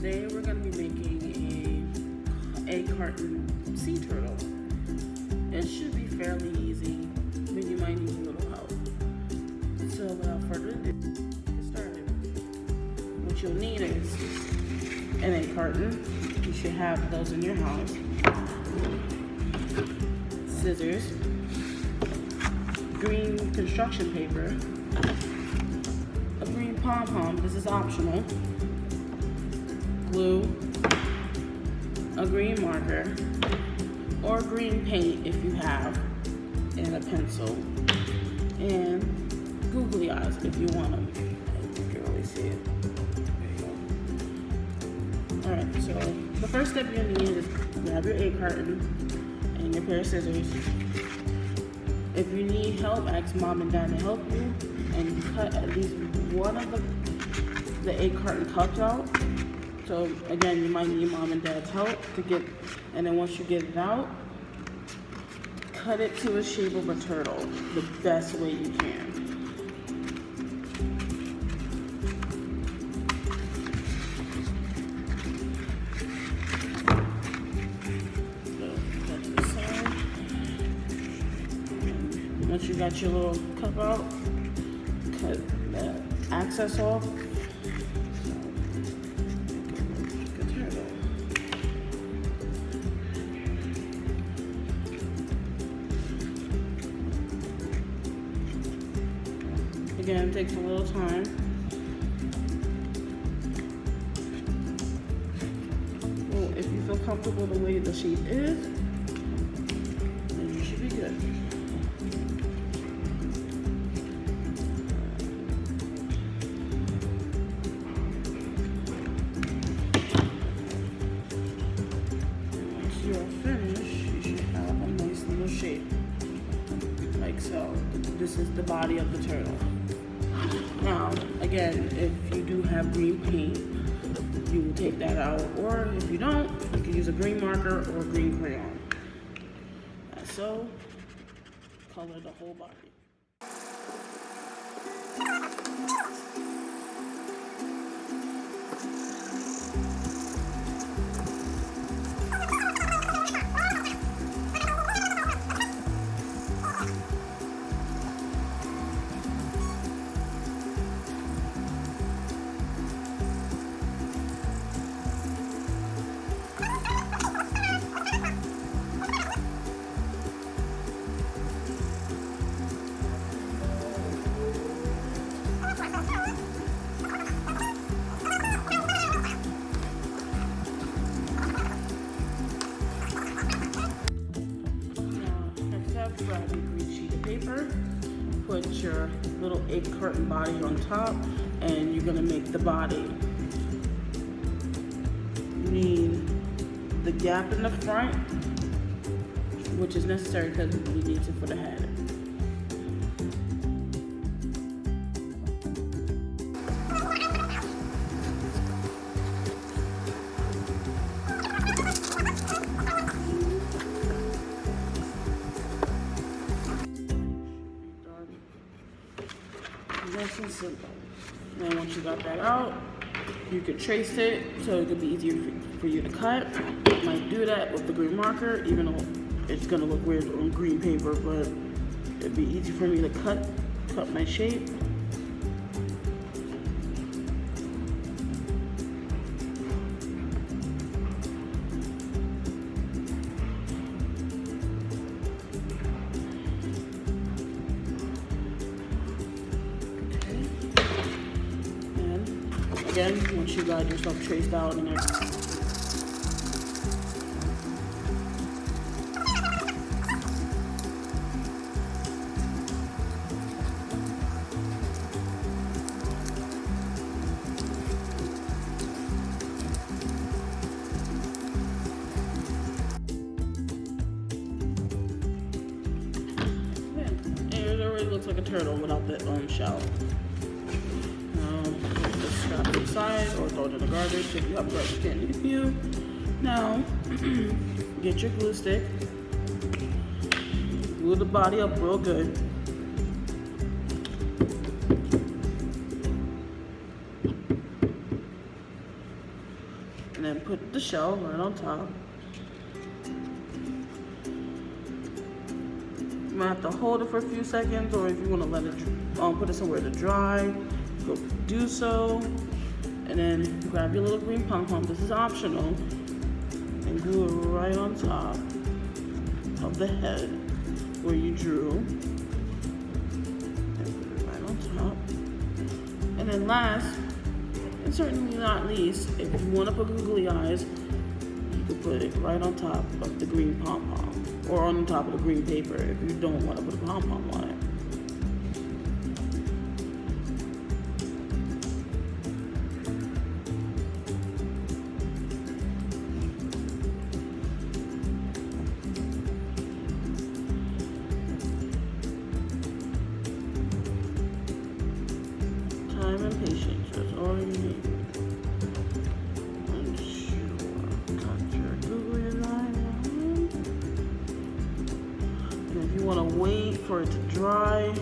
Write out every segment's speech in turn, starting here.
Today we're going to be making a egg carton sea turtle. It should be fairly easy, but you might need a little help. So without further ado, get started. What you'll need is an egg carton. You should have those in your house. Scissors, green construction paper, a green pom-pom, this is optional, glue, a green marker, or green paint if you have, and a pencil, and googly eyes if you want them. You can really see it. There you go. Alright, so the first step you need is grab your egg carton and your pair of scissors. If you need help, ask mom and dad to help you, and cut at least one of the egg carton cups out. So again, you might need mom and dad's help to get, and then once you get it out, cut it to a shape of a turtle the best way you can. Once you got your little cup out, cut the access off. Good turtle. Again, it takes a little time. Well, if you feel comfortable the way the shape is, then you should be good. You're finished, you should have a nice little shape, like so. This is the body of the turtle. Now, again, if you do have green paint, you will take that out, or if you don't, you can use a green marker or a green crayon. And so, color the whole body. Grab a green sheet of paper, put your little egg carton body on top, and you're going to make the body. You need the gap in the front, which is necessary because we need it for the head. Nice and simple. And once you got that out, you can trace it so it could be easier for you to cut. You might do that with the green marker, even though it's gonna look weird on green paper, but it'd be easy for me to cut my shape. Again, once you got yourself traced out and everything. Yeah, it already looks like a turtle without the shell. Strap it aside or throw it in the garbage if you have garbage can need a few. Now, get your glue stick, glue the body up real good. and then put the shell right on top. You might have to hold it for a few seconds, or if you want to let it put it somewhere to dry, go do so. And then grab your little green pom-pom, this is optional, and glue it right on top of the head where you drew. And put it right on top. And then last, and certainly not least, if you want to put googly eyes, you can put it right on top of the green pom-pom, or on top of the green paper if you don't want to put a pom-pom on it. Time and patience is all you need. Got your googly eye on. And if you want to wait for it to dry,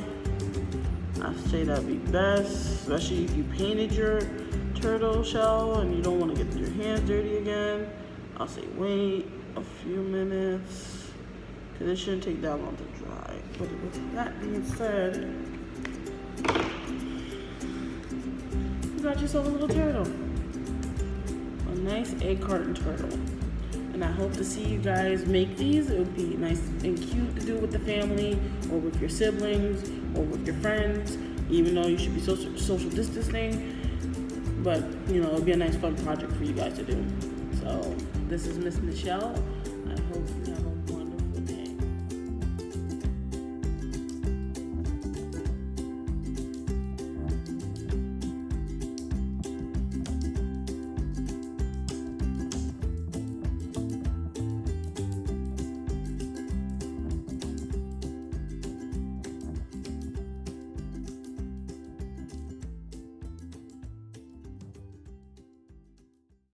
I say that'd be best, especially if you painted your turtle shell and you don't want to get your hands dirty again. I'll say wait a few minutes, because it shouldn't take that long to dry. But with that being said, you got yourself a little turtle. A nice egg carton turtle. And I hope to see you guys make these. It would be nice and cute to do with the family, or with your siblings, or with your friends, even though you should be social distancing. But, you know, it'll be a nice fun project for you guys to do. So, this is Miss Nichelle. I hope you have a